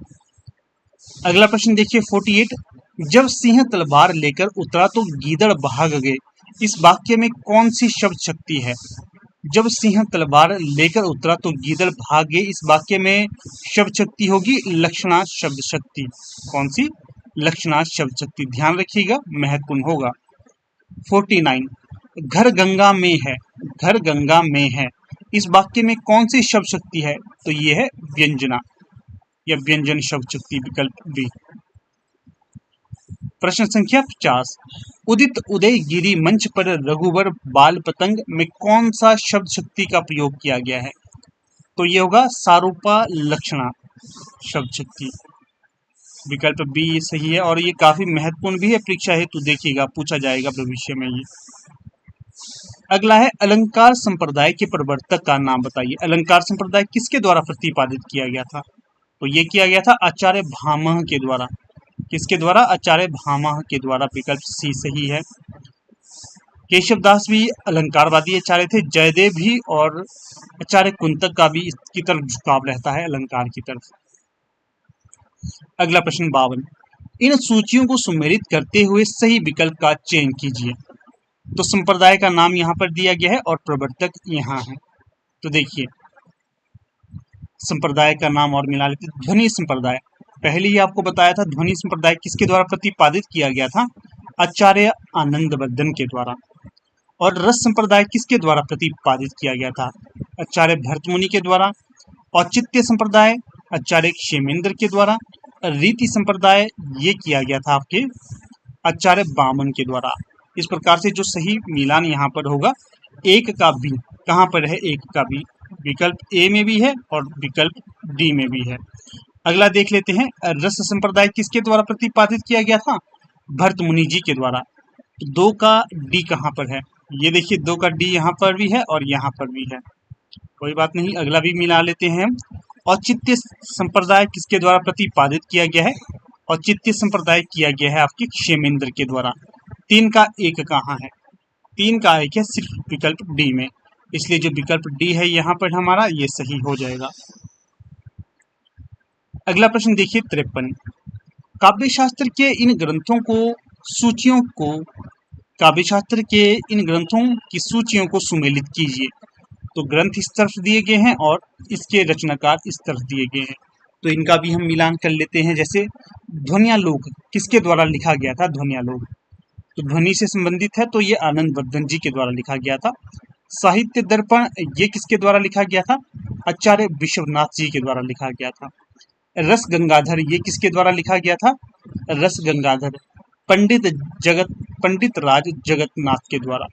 अगला प्रश्न देखिए 48, जब सिंह तलवार लेकर उतरा तो गीदड़ भाग गए, इस वाक्य में कौन सी शब्द शक्ति है। जब सिंह तलवार लेकर उतरा तो गीदड़ भाग गए, इस वाक्य में शब्द शक्ति होगी लक्षणा शब्द शक्ति। कौन सी, लक्षणा शब्द शक्ति, ध्यान रखिएगा, महत्वपूर्ण होगा। 49, घर गंगा में है, घर गंगा में है, इस वाक्य में कौन सी शब्द शक्ति है। तो ये है व्यंजना या व्यंजन शब्द शक्ति, विकल्प बी। प्रश्न संख्या 50, उदित उदय गिरी मंच पर रघुवर बाल पतंग में कौन सा शब्द शक्ति का प्रयोग किया गया है। तो ये होगा सारूपा लक्षणा शब्द शक्ति, विकल्प बी सही है। और ये काफी महत्वपूर्ण भी है, परीक्षा हेतु देखिएगा पूछा जाएगा भविष्य में ये। अगला है अलंकार संप्रदाय के प्रवर्तक का नाम बताइए। अलंकार संप्रदाय किसके द्वारा प्रतिपादित किया गया था। तो ये किया गया था आचार्य भामह के द्वारा। किसके द्वारा, आचार्य भामह के द्वारा, विकल्प सी सही है। केशवदास भी अलंकारवादी आचार्य थे, जयदेव भी, और आचार्य कुंतक का भी इसकी तरफ झुकाव रहता है अलंकार की तरफ। अगला प्रश्न 52, इन सूचियों को सुमेलित करते हुए सही विकल्प का चयन कीजिए। तो संप्रदाय का नाम यहाँ पर दिया गया है और प्रवर्तक यहाँ है। तो देखिए संप्रदाय का नाम और मिला लेते, ध्वनि संप्रदाय, पहले ही आपको बताया था ध्वनि संप्रदाय किसके द्वारा प्रतिपादित किया गया था, आचार्य आनंदवर्धन के द्वारा। और रस संप्रदाय किसके द्वारा प्रतिपादित किया गया था, आचार्य भरतमुनि के द्वारा। औचित्य संप्रदाय आचार्य क्षेमेंद्र के द्वारा। रीति संप्रदाय ये किया गया था आपके आचार्य बामन के द्वारा। इस प्रकार से जो सही मिलान यहाँ पर होगा एक का बी, कहाँ पर है एक का बी, विकल्प ए में भी है और विकल्प डी में भी है। अगला देख लेते हैं, रस संप्रदाय किसके द्वारा प्रतिपादित किया गया था, भरतमुनि जी के द्वारा। 2 का डी कहाँ पर है, ये देखिए 2 का डी यहाँ पर भी है और यहाँ पर भी है, कोई बात नहीं, अगला भी मिला लेते हैं। औचित्य संप्रदाय किसके द्वारा प्रतिपादित किया गया है, औचित्य संप्रदाय किया गया है आपके क्षेमेंद्र के द्वारा। 3 का 1 कहाँ है, 3 का 1 है सिर्फ विकल्प डी में, इसलिए जो विकल्प डी है यहाँ पर हमारा ये सही हो जाएगा। अगला प्रश्न देखिए 53, काव्यशास्त्र के इन ग्रंथों को सूचियों को काव्यशास्त्र के इन ग्रंथों की सूचियों को सुमेलित कीजिए। तो ग्रंथ इस तरफ दिए गए हैं और इसके रचनाकार इस तरफ दिए गए हैं, तो इनका भी हम मिलान कर लेते हैं। जैसे ध्वन्यालोक किसके द्वारा लिखा गया था, ध्वन्यालोक तो ध्वनि से संबंधित है, तो ये आनंदवर्धन जी के द्वारा लिखा गया था। साहित्य दर्पण ये किसके द्वारा लिखा गया था, आचार्य विश्वनाथ जी के द्वारा लिखा गया था। रस गंगाधर ये किसके द्वारा लिखा गया था, रस गंगाधर पंडित राज जगन्नाथ के द्वारा।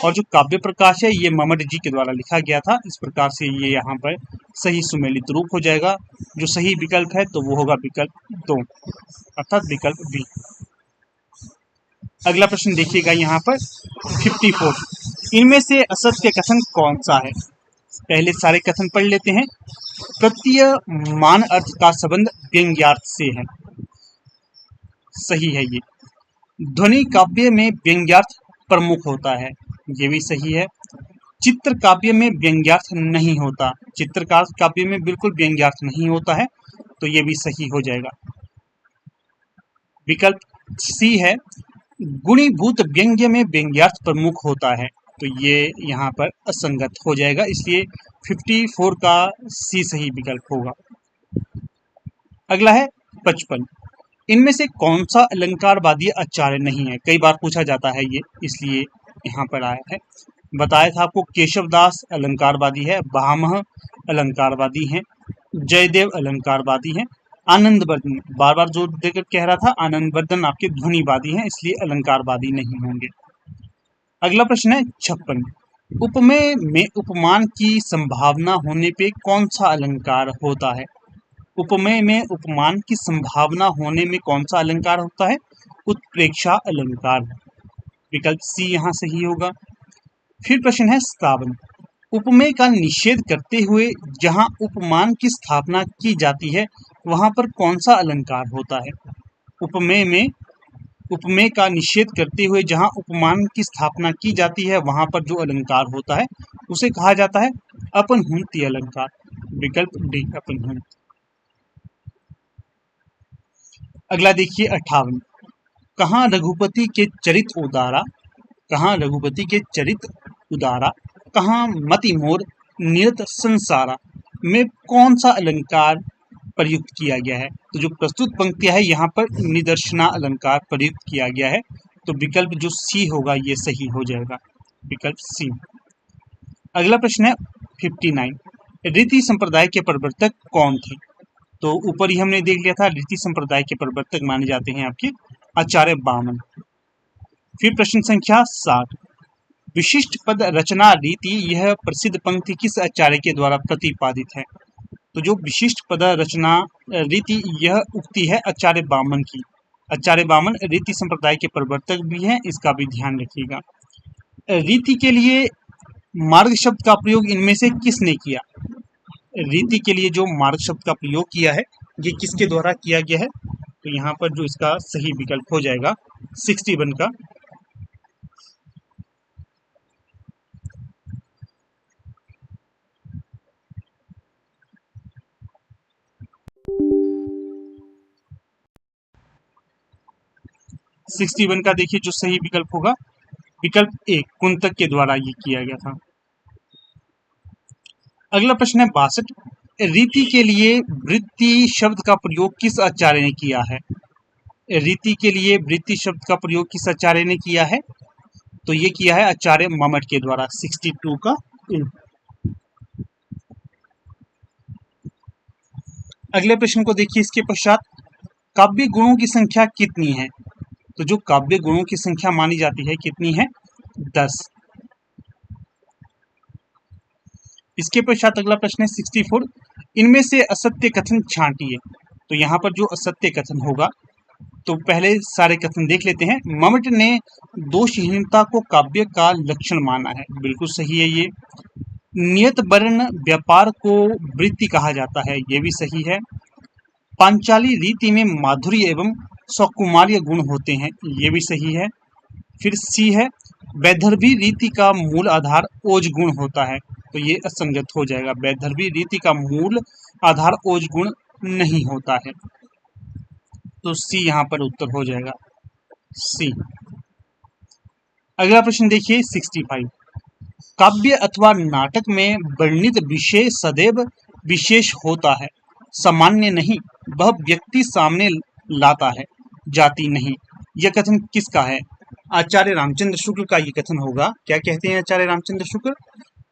और जो काव्य प्रकाश है ये ममट जी के द्वारा लिखा गया था। इस प्रकार से ये यहाँ पर सही सुमेलित रूप हो जाएगा। जो सही विकल्प है तो वो होगा विकल्प 2 अर्थात विकल्प बी। अगला प्रश्न देखिएगा यहाँ पर 54, इनमें से असत्य कथन कौन सा है। पहले सारे कथन पढ़ लेते हैं। प्रतीयमान अर्थ का संबंध व्यंग्यार्थ से है, सही है ये। ध्वनि काव्य में व्यंग्यार्थ प्रमुख होता है, ये भी सही है। चित्र काव्य में व्यंग्यार्थ नहीं होता, चित्रकार काव्य में बिल्कुल व्यंग्यार्थ नहीं होता है, तो ये भी सही हो जाएगा। विकल्प सी है, गुणीभूत व्यंग्य में व्यंग्यार्थ प्रमुख होता है, तो ये यहाँ पर असंगत हो जाएगा, इसलिए 54 का सी सही विकल्प होगा। अगला है 55। इनमें से कौन सा अलंकारवादी आचार्य नहीं है? कई बार पूछा जाता है ये, इसलिए यहाँ पर आया है। बताया था आपको, केशवदास अलंकारवादी है, भामह अलंकारवादी है, जयदेव अलंकारवादी है, आनंदवर्धन, बार बार जोर देकर कह रहा था, आनंदवर्धन आपके ध्वनिवादी हैं, इसलिए अलंकारवादी नहीं होंगे। अगला प्रश्न है 56। उपमेय में उपमान की संभावना होने पे कौन सा अलंकार होता है? उपमेय में उपमान की संभावना होने में कौन सा अलंकार होता है? उत्प्रेक्षा अलंकार। विकल्प सी यहाँ सही होगा। फिर प्रश्न है 57। उपमेय का निषेध करते हुए जहां उपमान की स्थापना की जाती है वहां पर कौन सा अलंकार होता है? उपमेय का निषेध करते हुए जहां उपमान की स्थापना की जाती है वहां पर जो अलंकार होता है उसे कहा जाता है अपनहुंती अलंकार। विकल्प डी, अपनहुंत। अगला देखिए 58। कहाँ रघुपति के चरित उदारा, कहाँ रघुपति के चरित उदारा, कहाँ मति मोर निरत संसारा में कौन सा अलंकार प्रयुक्त किया गया है? तो जो प्रस्तुत पंक्तियां है यहाँ पर निदर्शना अलंकार प्रयुक्त किया गया है, तो विकल्प जो सी होगा ये सही हो जाएगा, विकल्प सी। अगला प्रश्न है 59। रीति संप्रदाय के प्रवर्तक कौन थे? तो ऊपर ही हमने देख लिया था, रीति संप्रदाय के प्रवर्तक माने जाते हैं आपके आचार्य बामन। फिर प्रश्न संख्या 60। विशिष्ट पद रचना रीति, यह प्रसिद्ध पंक्ति किस आचार्य के द्वारा प्रतिपादित है? तो जो विशिष्ट पद रचना रीति, यह उक्ति है आचार्य बामन की। आचार्य बामन रीति संप्रदाय के प्रवर्तक भी हैं, इसका भी ध्यान रखिएगा। रीति के लिए मार्ग शब्द का प्रयोग इनमें से किसने किया? रीति के लिए जो मार्ग शब्द का प्रयोग किया है ये किसके द्वारा किया गया है? तो यहाँ पर जो इसका सही विकल्प हो जाएगा 61 का। देखिए जो सही विकल्प होगा, विकल्प ए, कुंतक के द्वारा ये किया गया था। अगला प्रश्न है 62। रीति के लिए वृत्ति शब्द का प्रयोग किस आचार्य ने किया है? रीति के लिए वृत्ति शब्द का प्रयोग किस आचार्य ने किया है? तो ये किया है आचार्य ममट के द्वारा। 62 का इन। अगले प्रश्न को देखिए, इसके पश्चात काव्य गुणों की संख्या कितनी है? तो जो काव्य गुणों की संख्या मानी जाती है कितनी है? 10। इसके पश्चात अगला प्रश्न है 64। इनमें से असत्य कथन छांटिए। तो यहाँ पर जो असत्य कथन होगा, तो पहले सारे कथन देख लेते हैं। ममट ने दोषहीनता को काव्य का लक्षण माना है, बिल्कुल सही है ये। नियत वर्ण व्यापार को वृत्ति कहा जाता है, ये भी सही है। पांचाली रीति में माधुर्य एवं सकुमार्य गुण होते हैं, ये भी सही है। फिर सी है, वैदर्भी रीति का मूल आधार ओज गुण होता है, तो ये असंगत हो जाएगा। वैदर्भी रीति का मूल आधार ओज गुण नहीं होता है, तो सी यहाँ पर उत्तर हो जाएगा, सी। अगला प्रश्न देखिए 65। काव्य अथवा नाटक में वर्णित विषय सदैव विशेष होता है, सामान्य नहीं। वह व्यक्ति सामने लाता है, जाति नहीं। यह कथन किसका है? आचार्य रामचंद्र शुक्ल का ये कथन होगा। क्या कहते हैं आचार्य रामचंद्र शुक्ल?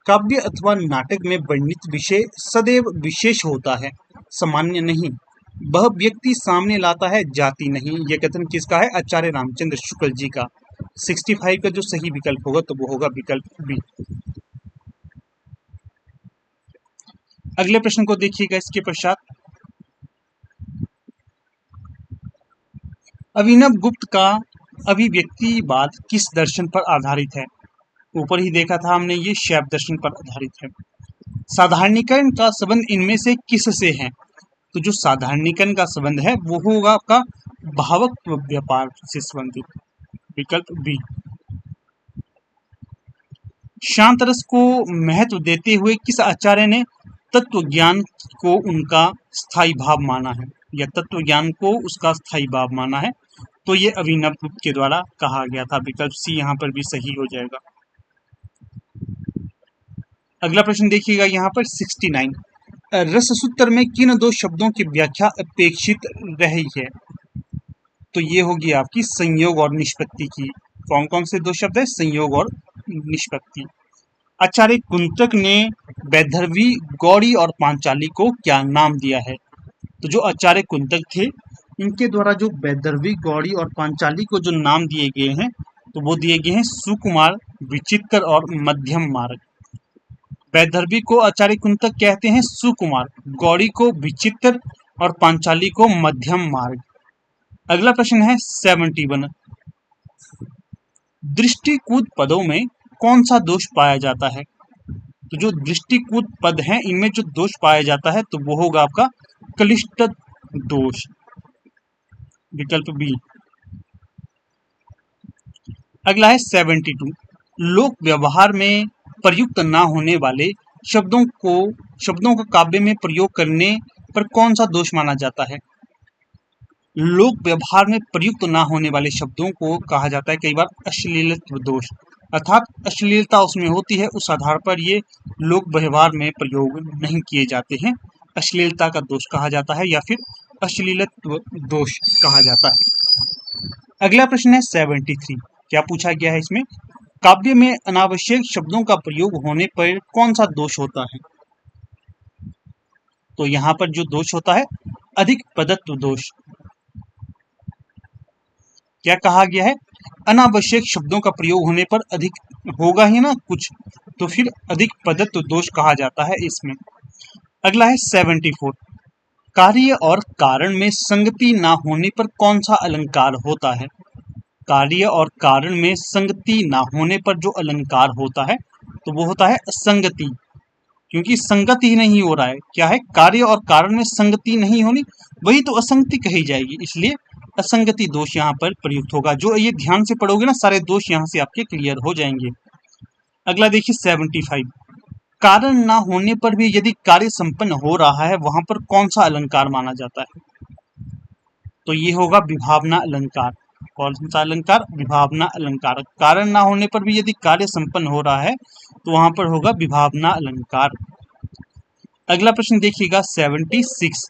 काव्य अथवा नाटक में वर्णित विषय सदैव विशेष होता है, सामान्य नहीं। वह व्यक्ति सामने लाता है, जाति नहीं। यह कथन किसका है? आचार्य रामचंद्र शुक्ल जी का। 65 का जो सही विकल्प होगा तो वो होगा विकल्प बी। अगले प्रश्न को देखिएगा, इसके पश्चात अभिनव गुप्त का अभिव्यक्तिवाद किस दर्शन पर आधारित है? ऊपर ही देखा था हमने, ये शैव दर्शन पर आधारित है। साधारणीकरण का संबंध इनमें से किस से है? तो जो साधारणीकरण का संबंध है वो होगा आपका भावक व्यापार से संबंधित, विकल्प बी। शांत रस को महत्व देते हुए किस आचार्य ने तत्व ज्ञान को उनका स्थायी भाव माना है, या तत्व ज्ञान को उसका स्थायी भाव माना है? तो ये अभिनव गुप्त के द्वारा कहा गया था, विकल्प सी यहाँ पर भी सही हो जाएगा। अगला प्रश्न देखिएगा यहाँ पर 69। रस सूत्र में किन दो शब्दों की व्याख्या अपेक्षित रही है? तो ये होगी आपकी संयोग और निष्पत्ति की। कौन कौन से दो शब्द है? संयोग और निष्पत्ति। आचार्य कुंतक ने वैदर्भी, गौड़ी और पांचाली को क्या नाम दिया है? तो जो आचार्य कुंतक थे, इनके द्वारा जो वैदर्भी, गौड़ी और पांचाली को जो नाम दिए गए हैं, तो वो दिए गए हैं सुकुमार, विचित्र और मध्यम मार्ग। वैदर्भी को आचार्य कुंतक कहते हैं सुकुमार, गौड़ी को विचित्र और पांचाली को मध्यम मार्ग। अगला प्रश्न है 71। दृष्टिकूट पदों में कौन सा दोष पाया जाता है? तो जो दृष्टिकूट पद हैं, इनमें जो दोष पाया जाता है तो वो होगा आपका क्लिष्ट दोष, विकल्प बी। अगला है 72। लोक व्यवहार में प्रयुक्त ना होने वाले शब्दों का काव्य में प्रयोग करने पर कौन सा दोष माना जाता है? लोक व्यवहार में प्रयुक्त ना होने वाले शब्दों को कहा जाता है कई बार अश्लीलत्व दोष, अर्थात अश्लीलता उसमें होती है, उस आधार पर ये लोक व्यवहार में प्रयोग नहीं किए जाते हैं, अश्लीलता का दोष कहा जाता है या फिर अश्लीलत्व दोष कहा जाता है। अगला प्रश्न है 73। क्या पूछा गया है इसमें? काव्य में अनावश्यक शब्दों का प्रयोग होने पर कौन सा दोष होता है? तो यहाँ पर जो दोष होता है अधिक पदत्व दोष। क्या कहा गया है? अनावश्यक शब्दों का प्रयोग होने पर अधिक होगा ही ना कुछ, तो फिर अधिक पदत्व दोष कहा जाता है इसमें। अगला है 74। कार्य और कारण में संगति ना होने पर कौन सा अलंकार होता है? कार्य और कारण में संगति ना होने पर जो अलंकार होता है तो वो होता है असंगति, क्योंकि संगति ही नहीं हो रहा है। क्या है? कार्य और कारण में संगति नहीं होनी, वही तो असंगति कही जाएगी, इसलिए असंगति दोष यहाँ पर प्रयुक्त होगा। जो ये ध्यान से पढ़ोगे ना, सारे दोष यहाँ से आपके क्लियर हो जाएंगे। अगला देखिए 75। कारण ना होने पर भी यदि कार्य संपन्न हो रहा है, वहां पर कौन सा अलंकार माना जाता है? तो ये होगा विभावना अलंकार। कौन सा अलंकार? विभावना अलंकार। कारण ना होने पर भी यदि कार्य संपन्न हो रहा है तो वहां पर होगा विभावना अलंकार। अगला प्रश्न देखिएगा 76।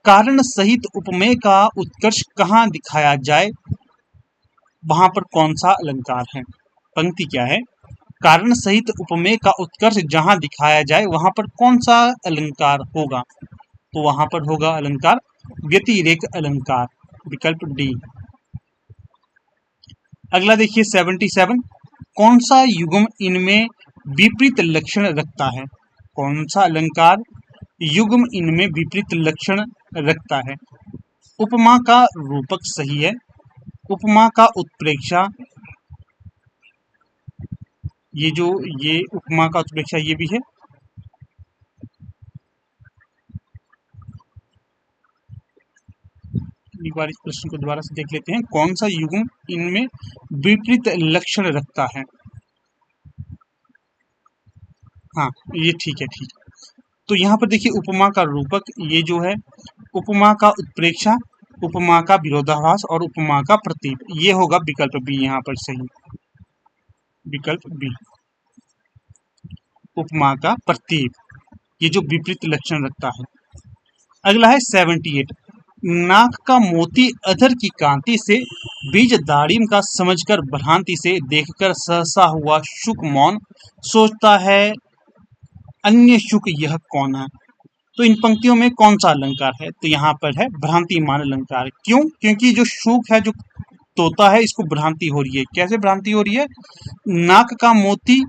कारण सहित उपमेय का उत्कर्ष कहाँ दिखाया जाए, वहां पर कौन सा अलंकार है? पंक्ति क्या है? कारण सहित उपमेय का उत्कर्ष जहां दिखाया जाए वहां पर कौन सा अलंकार होगा? तो वहां पर होगा अलंकार व्यतिरेक अलंकार, विकल्प डी। अगला देखिए 77। कौन सा युग्म इनमें विपरीत लक्षण रखता है? कौन सा अलंकार युग्म इनमें विपरीत लक्षण रखता है? उपमा का रूपक सही है, उपमा का उत्प्रेक्षा, ये उपमा का उत्प्रेक्षा ये भी है। एक बार इस प्रश्न को दोबारा से देख लेते हैं। कौन सा युग्म इनमें विपरीत लक्षण रखता है? हाँ, ये ठीक है, ठीक है। तो यहाँ पर देखिए उपमा का रूपक ये जो है, उपमा का उत्प्रेक्षा, उपमा का विरोधाभास और उपमा का प्रतीक, ये होगा विकल्प बी यहाँ पर सही, विकल्प बी। उपमा का प्रतीक, ये जो विपरीत लक्षण रखता है। अगला है 78। नाक का मोती अधर की कांति से, बीज दाड़िम का समझकर भ्रांति से, देखकर सहसा हुआ शुक मौन, सोचता है अन्य शुक यह कौन है। तो इन पंक्तियों में कौन सा अलंकार है? तो यहाँ पर है भ्रांतिमान अलंकार। क्यों? क्योंकि जो शुक है, जो तोता है, इसको भ्रांति हो रही है। कैसे भ्रांति हो रही है? नाक का मोती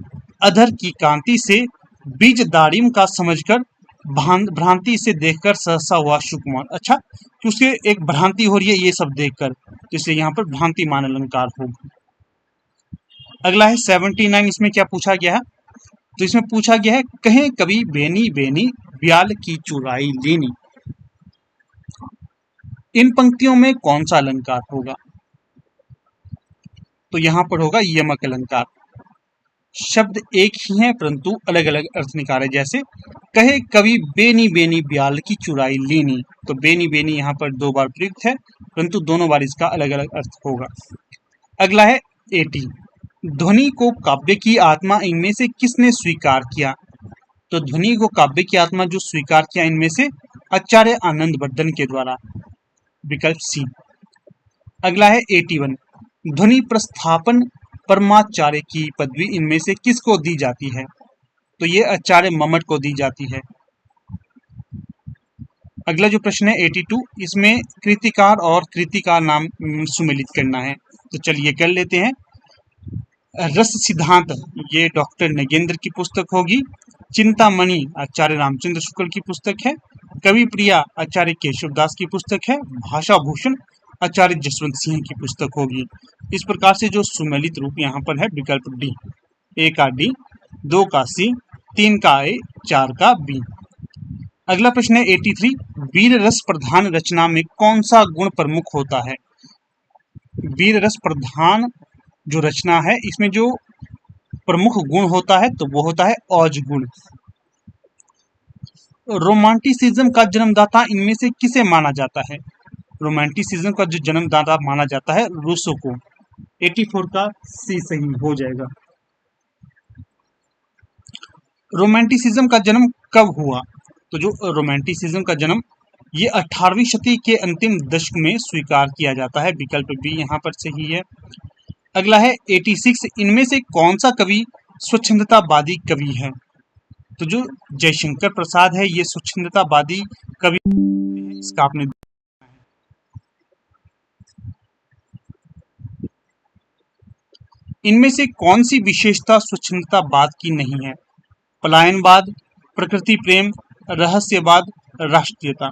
अधर की कांति से, बीज दाड़िम का समझकर भ्रांति से देखकर सहसा हुआ शुकमान। अच्छा, कि उसके एक भ्रांति हो रही है ये सब देखकर, तो इसलिए यहाँ पर भ्रांतिमान अलंकार होगा। अगला है 79। इसमें क्या पूछा गया है? तो इसमें पूछा गया है कहें कभी बेनी बेनी ब्याल की चुराई लेनी। इन पंक्तियों में कौन सा अलंकार होगा? तो यहाँ पर होगा यमक अलंकार। शब्द एक ही है परंतु अलग अलग अर्थ निकाले। जैसे कहे कवि बेनी बेनी ब्याल की चुराई लेनी, तो बेनी बेनी यहाँ पर दो बार प्रयुक्त है परंतु दोनों बार इसका अलग अलग अर्थ होगा। अगला है 80। ध्वनि को काव्य की आत्मा इनमें से किसने स्वीकार किया? तो ध्वनि को काव्य की आत्मा जो स्वीकार किया इनमें से आचार्य आनंदवर्धन के द्वारा, विकल्प सी। अगला है 81, ध्वनि प्रस्थापन परमाचार्य की पदवी इनमें से किसको दी जाती है? तो ये आचार्य मम्मट को दी जाती है। अगला जो प्रश्न है 82, इसमें कृतिकार और कृतिका नाम सुमेलित करना है, तो चलिए कर लेते हैं। रस सिद्धांत ये डॉक्टर नगेंद्र की पुस्तक होगी। चिंतामणि आचार्य रामचंद्र शुक्ल की पुस्तक है। कवि प्रिया आचार्य केशवदास की पुस्तक है। भाषा भूषण आचार्य जसवंत सिंह की पुस्तक होगी। इस प्रकार से जो सुमेलित रूप यहाँ पर है विकल्प डी, ए का डी, 2 का सी, 3 का ए, 4 का बी। अगला प्रश्न है 83, वीर रस प्रधान रचना में कौन सा गुण प्रमुख होता है? वीर रस प्रधान जो रचना है इसमें जो प्रमुख गुण होता है तो वो होता है औज गुण। रोमांटिसिज्म का जन्मदाता इनमें से किसे माना जाता है? रोमांटिसिज्म का जो जन्मदाता माना जाता है रूसो को। 84 का सी सही हो जाएगा। रोमांटिसिज्म का जन्म कब हुआ? तो जो रोमांटिसिज्म का जन्म ये 18वीं शती के अंतिम दशक में स्वीकार किया जाता है, विकल्प बी यहाँ पर सही है। अगला है 86, इनमें से कौन सा कवि स्वच्छंदतावादी कवि है? तो जो जयशंकर प्रसाद है ये स्वच्छंदतावादी कवि, इसका आपने इनमें से कौन सी विशेषता स्वच्छंदतावाद की नहीं है? पलायनवाद, प्रकृति प्रेम, रहस्यवाद, राष्ट्रीयता।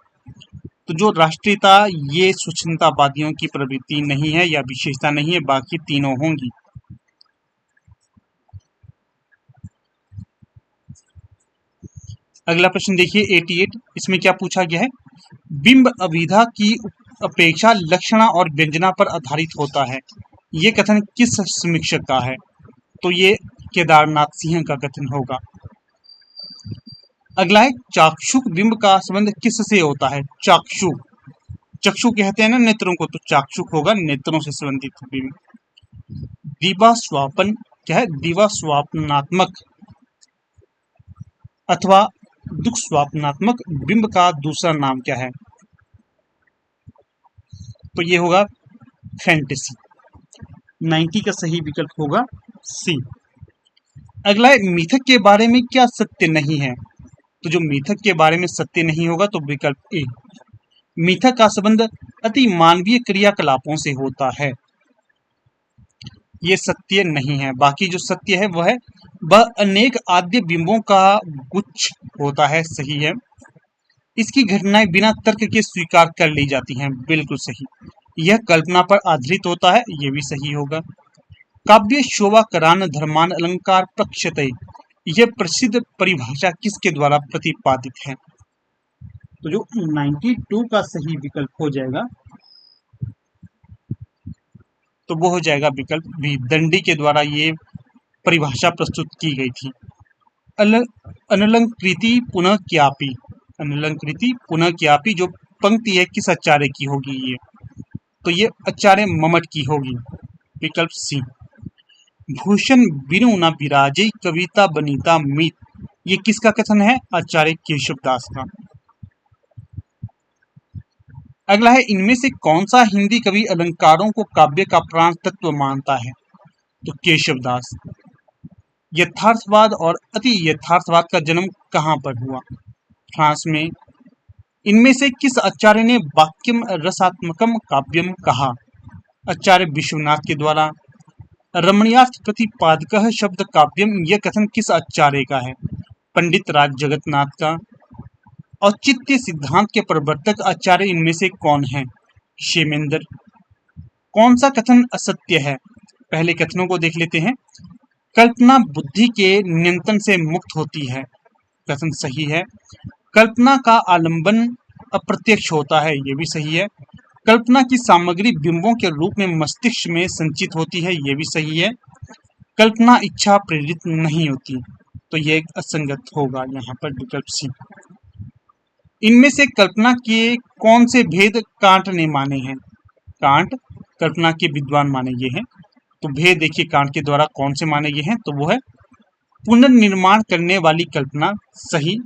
तो जो राष्ट्रीयता ये स्वच्छंदतावादियों की प्रवृत्ति नहीं है या विशेषता नहीं है, बाकी तीनों होंगी। अगला प्रश्न देखिए 88, इसमें क्या पूछा गया है? बिंब अभिधा की अपेक्षा लक्षणा और व्यंजना पर आधारित होता है, ये कथन किस समीक्षक का है? तो ये केदारनाथ सिंह का कथन होगा। अगला है चाक्षुक बिंब का संबंध किससे होता है? चाक्षु, चक्षु कहते हैं ना नेत्रों को, तो चाक्षुक होगा नेत्रों से संबंधित बिंब। दिवास्वापन क्या है? दिवास्वापनात्मक अथवा दुख स्वापनात्मक बिंब का दूसरा नाम क्या है? तो ये होगा फैंटेसी। 90 का सही विकल्प होगा सी। अगला है मिथक के बारे में क्या सत्य नहीं है? तो जो मिथक के बारे में सत्य नहीं होगा तो विकल्प ए। मिथक का संबंध अति मानवीय क्रियाकलापों से होता है, ये सत्य नहीं है। बाकी जो सत्य है वह अनेक आद्य बिंबों का गुच्छ होता है, सही है। इसकी घटनाएं बिना तर्क के स्वीकार कर ली जाती हैं, बिल्कुल सही। यह कल्पना पर आधारित होता है, ये भी सही होगा। काव्य शोभा करान धर्मान अलंकार प्रक्षते, यह प्रसिद्ध परिभाषा किसके द्वारा प्रतिपादित है? तो जो 92 का सही विकल्प हो जाएगा तो वो हो जाएगा विकल्प बी, दंडी के द्वारा ये परिभाषा प्रस्तुत की गई थी। अनलंकृति पुनः क्यापी, अनलंकृति पुनः क्यापी जो पंक्ति है किस आचार्य की होगी? ये तो ये आचार्य मम्मट की होगी, विकल्प सी। भूषण बिनु न विराजे कविता बनीता मीत, ये किसका कथन है? आचार्य केशवदास का। अगला है इनमें से कौन सा हिंदी कवि अलंकारों को काव्य का प्राण तत्व मानता है? तो केशवदास। यथार्थवाद और अति यथार्थवाद का जन्म कहाँ पर हुआ? फ्रांस में। इनमें से किस आचार्य ने वाक्यम रसात्मकम काव्यम कहा? आचार्य विश्वनाथ के द्वारा। रमणीयार्थ प्रतिपादकः शब्द काव्यम, यह कथन किस आचार्य का है? पंडित राज जगन्नाथ का। औचित्य सिद्धांत के प्रवर्तक आचार्य इनमें से कौन है? क्षेमेंद्र। कौन सा कथन असत्य है? पहले कथनों को देख लेते हैं। कल्पना बुद्धि के नियंत्रण से मुक्त होती है, कथन सही है। कल्पना का आलंबन अप्रत्यक्ष होता है, ये भी सही है। कल्पना की सामग्री बिंबों के रूप में मस्तिष्क में संचित होती है, ये भी सही है। कल्पना इच्छा प्रेरित नहीं होती, तो ये असंगत होगा यहाँ पर, विकल्प सी। इनमें से कल्पना के कौन से भेद कांट ने माने हैं? कांट कल्पना के विद्वान माने गए हैं, तो भेद देखिए कांट के द्वारा कौन से माने गए हैं? तो वो है पुनर्निर्माण करने वाली कल्पना सही,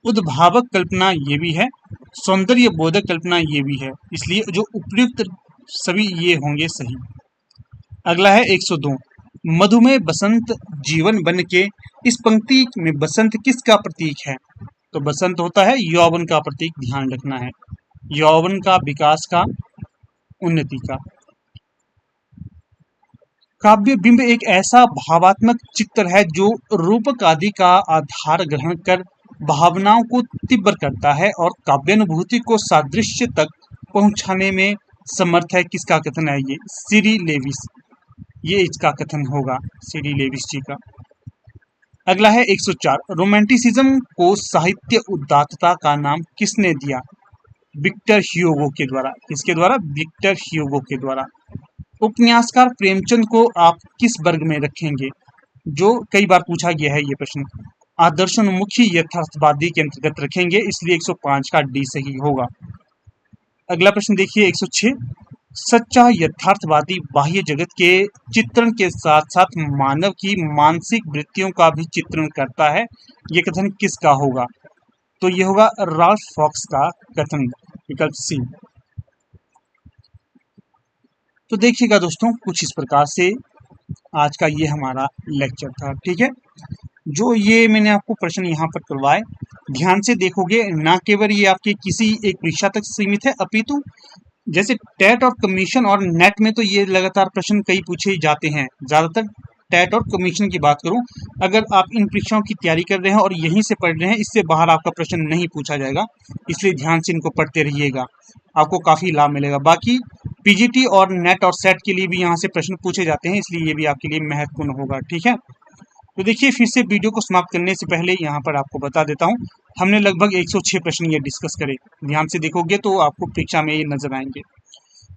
उद्भावक कल्पना ये भी है, सौंदर्य बोधक कल्पना ये भी है, इसलिए जो उपयुक्त सभी ये होंगे सही। अगला है 102, मधुमेह बसंत जीवन बन के, इस पंक्ति में बसंत किसका प्रतीक है? तो बसंत होता है यौवन का प्रतीक, ध्यान रखना है, यौवन का, विकास का, उन्नति का। काव्य बिंब एक ऐसा भावात्मक चित्र है जो रूपक आदि का आधार ग्रहण कर भावनाओं को तीव्र करता है और काव्यानुभूति को सादृश्य तक पहुंचाने में समर्थ है। किसका कथन है ये? सीरी लेविस, ये इसका कथन होगा सीरी लेविस जी का। अगला है 104, रोमांटिसिज्म को साहित्य उदात्तता का नाम किसने दिया? विक्टर ह्यूगो के द्वारा। किसके द्वारा? विक्टर ह्यूगो के द्वारा। उपन्यासकार प्रेमचंद को आप किस वर्ग में रखेंगे? जो कई बार पूछा गया है ये प्रश्न, आदर्शोन्मुखी यथार्थवादी के अंतर्गत रखेंगे, इसलिए 105 का डी सही होगा। अगला प्रश्न देखिए 106, सच्चा यथार्थवादी बाह्य जगत के चित्रण के साथ साथ मानव की मानसिक वृत्तियों का भी चित्रण करता है, ये कथन किसका होगा? तो ये होगा राल्फ फॉक्स का कथन, विकल्प सी। तो देखिएगा दोस्तों, कुछ इस प्रकार से आज का ये हमारा लेक्चर था। ठीक है, जो ये मैंने आपको प्रश्न यहाँ पर करवाए, ध्यान से देखोगे, ना केवल ये आपके किसी एक परीक्षा तक सीमित है, अपितु जैसे टेट और कमीशन और नेट में तो ये लगातार प्रश्न कई पूछे जाते हैं। ज्यादातर टेट और कमीशन की बात करूं, अगर आप इन परीक्षाओं की तैयारी कर रहे हैं और यहीं से पढ़ रहे हैं, इससे बाहर आपका प्रश्न नहीं पूछा जाएगा, इसलिए ध्यान से इनको पढ़ते रहिएगा, आपको काफी लाभ मिलेगा। बाकी पीजीटी और नेट और सेट के लिए भी यहाँ से प्रश्न पूछे जाते हैं, इसलिए ये भी आपके लिए महत्वपूर्ण होगा। ठीक है, तो देखिए, फिर से वीडियो को समाप्त करने से पहले यहाँ पर आपको बता देता हूँ, हमने लगभग 106 प्रश्न ये डिस्कस करे। ध्यान से देखोगे तो आपको परीक्षा में ये नजर आएंगे।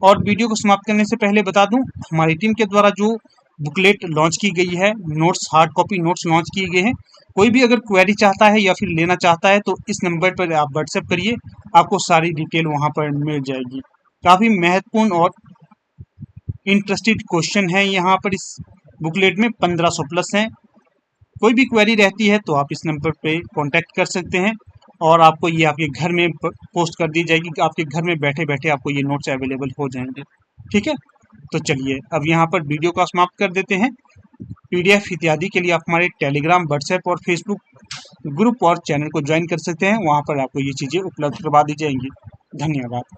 और वीडियो को समाप्त करने से पहले बता दूं, हमारी टीम के द्वारा जो बुकलेट लॉन्च की गई है, notes, hard copy notes launch किए गए हैं, कोई भी अगर क्वेरी चाहता है या फिर लेना चाहता है तो इस नंबर पर आप व्हाट्सएप करिए, आपको सारी डिटेल वहाँ पर मिल जाएगी। काफ़ी महत्वपूर्ण और इंटरेस्टेड क्वेश्चन है यहाँ पर इस बुकलेट में, 1500 प्लस हैं। कोई भी क्वेरी रहती है तो आप इस नंबर पे कांटेक्ट कर सकते हैं और आपको ये आपके घर में पोस्ट कर दी जाएगी, कि आपके घर में बैठे बैठे आपको ये नोट्स अवेलेबल हो जाएंगे। ठीक है, तो चलिए अब यहाँ पर वीडियो का समाप्त कर देते हैं। पीडीएफ इत्यादि के लिए आप हमारे टेलीग्राम, व्हाट्सएप और फेसबुक ग्रुप और चैनल को ज्वाइन कर सकते हैं, वहाँ पर आपको ये चीज़ें उपलब्ध करवा दी जाएंगी। धन्यवाद।